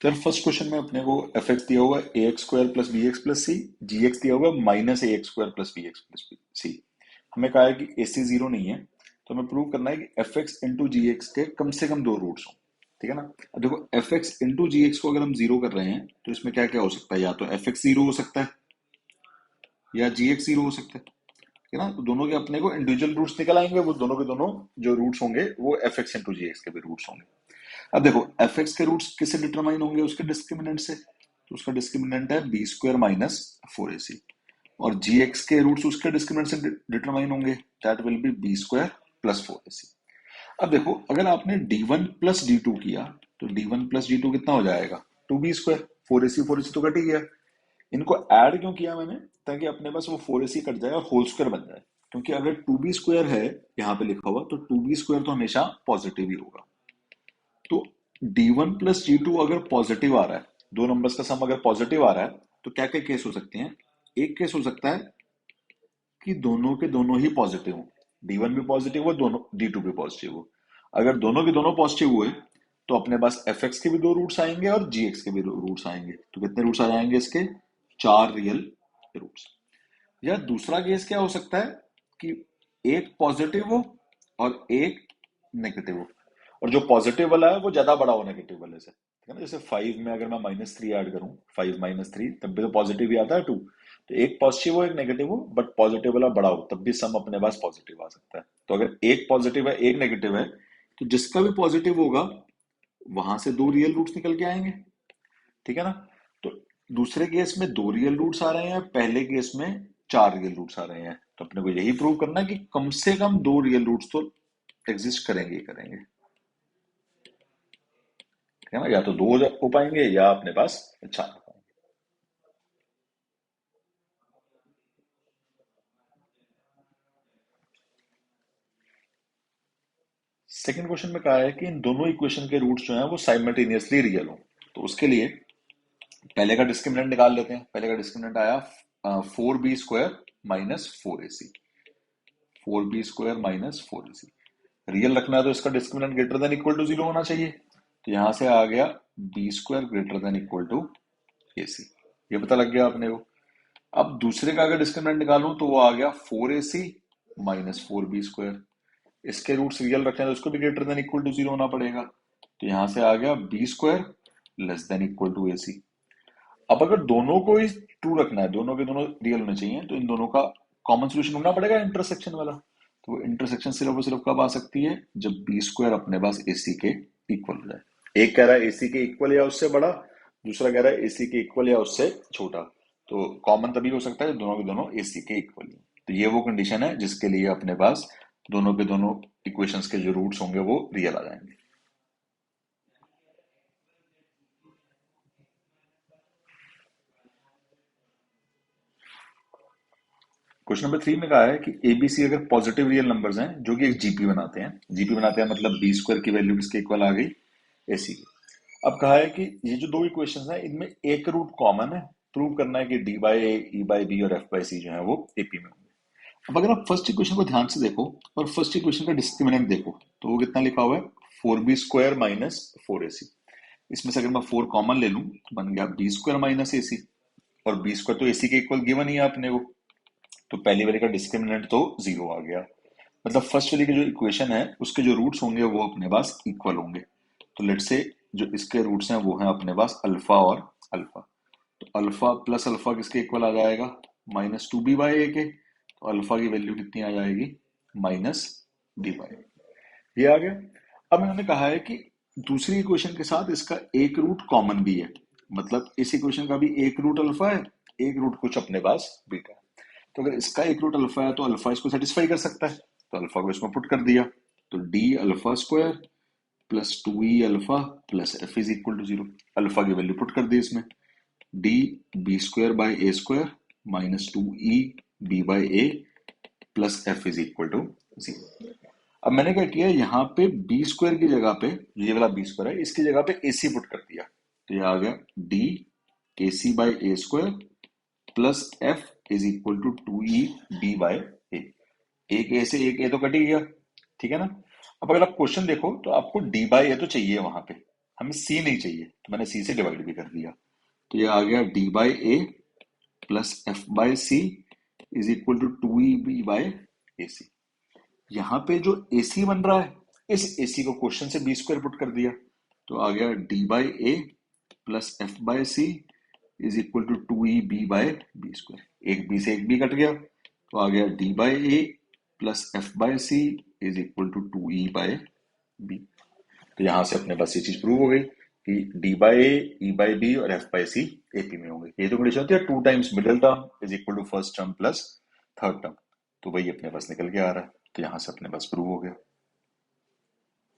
तो first question में अपने को एफ एक्स दिया हुआ है a x square plus b x plus c, g x दिया हुआ है minus a x square plus b x plus c. हमें कहा है कि ए सी जीरो नहीं है, तो हमें प्रूव करना है कि F X into G X के कम से कम दो रूट्स हों। ठीक है ना। अब देखो F X into G x को अगर हम जीरो कर रहे हैं तो इसमें क्या क्या हो सकता है, या तो एफ एक्स जीरो हो सकता है या जी एक्स जीरो हो सकता है। ठीक है ना। तो दोनों के अपने को इंडिविजुअल रूट्स निकल आएंगे, वो दोनों के दोनों जो रूट्स होंगे वो F X into G X के भी रूट्स होंगे। अब देखो एफ एक्स के रूट्स किससे डिटरमाइन होंगे, उसके डिस्क्रिमिनेंट से। तो उसका डिस्क्रिमिनेंट है B square minus four A C, और जी एक्स के रूट्स उसके डिस्क्रिमिनेंट से डिटरमाइन होंगे, that will be B square plus four A C. अब देखो अगर आपने D one plus D two किया तो D one plus D to कितना हो जाएगा, to be square. Four A सी तो कट ही गया। इनको ऐड क्यों किया मैंने, ताकि अपने पास वो फोर ए सी कट जाए और होल स्क्वायर बन जाए। क्योंकि अगर टू बी स्क्वायर है यहाँ पे लिखा हुआ, तो टू बी स्क्वायर तो हमेशा पॉजिटिव ही होगा। तो D one plus D two अगर पॉजिटिव आ रहा है, दो नंबर्स का सम अगर पॉजिटिव आ रहा है, तो क्या क्या केस हो सकते हैं। एक केस हो सकता है कि दोनों के दोनों ही पॉजिटिव हो, डी वन भी पॉजिटिव हो, दोनों डी टू भी पॉजिटिव हो। अगर दोनों के दोनों पॉजिटिव हुए तो अपने पास एफ एक्स के भी दो रूट्स आएंगे और जी एक्स के भी दो रूट्स आएंगे। तो कितने रूट्स आ जाएंगे इसके, चार रियल रूट्स। या दूसरा केस क्या हो सकता है कि एक पॉजिटिव हो और एक नेगेटिव हो, और जो पॉजिटिव वाला है वो ज्यादा बड़ा हो नेगेटिव वाले से। ठीक है ना। जैसे फाइव में अगर मैं माइनस थ्री ऐड करूं, फाइव माइनस थ्री, तब भी तो पॉजिटिव ही आता है टू। तो एक पॉजिटिव हो एक नेगेटिव हो, बट पॉजिटिव वाला बड़ा हो, तब भी सम अपने पास पॉजिटिव आ सकता है। तो अगर एक पॉजिटिव है एक नेगेटिव है, तो जिसका भी पॉजिटिव होगा वहां से दो रियल रूट्स निकल के आएंगे। ठीक है ना। तो दूसरे केस में दो रियल रूट्स आ रहे हैं, पहले केस में चार रियल रूट्स आ रहे हैं। तो अपने को यही प्रूव करना है कि कम से कम दो रियल रूट्स तो एग्जिस्ट करेंगे ही करेंगे। ठीक है ना। या तो दो हो पाएंगे या अपने पास चार हो पाएंगे। सेकंड क्वेश्चन में कहा है कि इन दोनों इक्वेशन के रूट्स जो हैं वो साइमल्टेनियसली रियल हो। तो उसके लिए पहले का डिस्क्रिमिनेंट निकाल लेते हैं। पहले का डिस्क्रिमिनेंट आया four B square minus four A C, four B square minus four A C. Real रखना है तो इसका discriminant greater than equal to zero होना चाहिए। तो यहां से आ गया B square greater than equal to A C, ये पता लग गया अपने को। अब दूसरे का अगर डिस्क्रिमिनेंट निकालूं तो वो आ गया four A C minus four B square. इसके रूट्स रियल रखे हैं तो इसको भी greater than equal to zero होना पड़ेगा। तो यहां से आ गया B square less than equal to A C. अब अगर दोनों को ही टू रखना है, दोनों के दोनों रियल होने चाहिए, तो इन दोनों का कॉमन सोल्यूशन ढूंढना पड़ेगा इंटरसेक्शन वाला। तो वो इंटरसेक्शन सिर्फ और सिर्फ कब आ सकती है, जब बी स्क्वायर अपने पास ए सी के इक्वल हो जाए। एक कह रहा है ए सी के इक्वल या उससे बड़ा, दूसरा कह रहा है ए सी के इक्वल या उससे छोटा। तो कॉमन तभी हो सकता है जब दोनों के दोनों ए सी के इक्वल हो। तो ये वो कंडीशन है जिसके लिए अपने पास दोनों के दोनों इक्वेशंस के जो रूट्स होंगे वो रियल आ जाएंगे। क्वेश्चन नंबर थ्री में कहा है कि एबीसी अगर पॉजिटिव रियल नंबर्स हैं जो कि एक जीपी बनाते हैं, जीपी बनाते हैं मतलब बी स्क्वायर की वैल्यू किसके इक्वल आ गई, एसी की। अब कहा है कि ये जो दो इक्वेशंस हैं इनमें एक रूट कॉमन है, प्रूव करना है कि D by A, E by B और एफ बाई सी जो है वो एपी में होंगे। अब अगर आप फर्स्ट इक्वेशन को ध्यान से देखो और फर्स्ट इक्वेशन का डिस्क्रिमिनेंट देखो, तो वो कितना लिखा हुआ है, four B square minus four A C. इसमें से अगर मैं फोर कॉमन ले लूं तो बन गया बी स्क्वायर माइनस ए सी, और बी स्क्वायर तो एसी के इक्वल गिवन ही है अपने को। तो पहली वाली का डिस्क्रिमिनेंट तो जीरो आ गया। मतलब फर्स्ट वाली की जो इक्वेशन है उसके जो रूट्स होंगे वो अपने पास इक्वल होंगे। तो लेट से जो इसके रूट्स हैं वो हैं अपने पास अल्फा और अल्फा। तो अल्फा प्लस अल्फा किसके इक्वल आ जाएगा, माइनस टू बी बाई ए के। तो अल्फा की वैल्यू कितनी आ जाएगी, माइनस बी बाई। ये आ गया। अब इन्होंने कहा है कि दूसरी इक्वेशन के साथ इसका एक रूट कॉमन भी है। मतलब इस इक्वेशन का भी एक रूट अल्फा है, एक रूट कुछ अपने पास बीटा है। तो अगर इसका एक रूट अल्फा है तो अल्फा इसको सेटिस्फाई कर सकता है, तो अल्फा को इसमें पुट कर दिया। तो D alpha square plus two E alpha plus F is equal to zero. Alpha की वैल्यू पुट कर दी इसमें, D B square by A square minus two E B by A plus F is equal to zero. अब मैंने क्या किया, यहाँ पे बी स्क्वायर की जगह पे, ये वाला बी स्क्वायर है इसकी जगह पे ए सी पुट कर दिया। तो ये आ गया D A C by A square plus F is equal to two E B by A. एक ए से एक ए तो कट ही गया। ठीक है ना। अब अगर आप क्वेश्चन देखो तो आपको डी बाई ए तो चाहिए वहां पे, हमें सी नहीं चाहिए, तो मैंने सी से डिवाइड भी कर दिया। तो ये आ गया D by A plus F by C is equal to two E B by A C. यहाँ पे जो ए सी बन रहा है, इस ए सी को क्वेश्चन से बी स्क्वायर पुट कर दिया, तो आ गया D by A plus F by C is equal to two E B by B square. एक बी से एक बी कट गया, तो आ गया D by A plus F by C is equal to two E by B. तो यहां से अपने पास ये चीज प्रूव हो गई कि D by A, E by B और एफ बाई सी एपी में होंगे। ये तो कंडीशन होती है two times middle term is equal to first term plus third term, तो वही अपने पास निकल के आ रहा है। तो यहां से अपने पास प्रूव हो गया।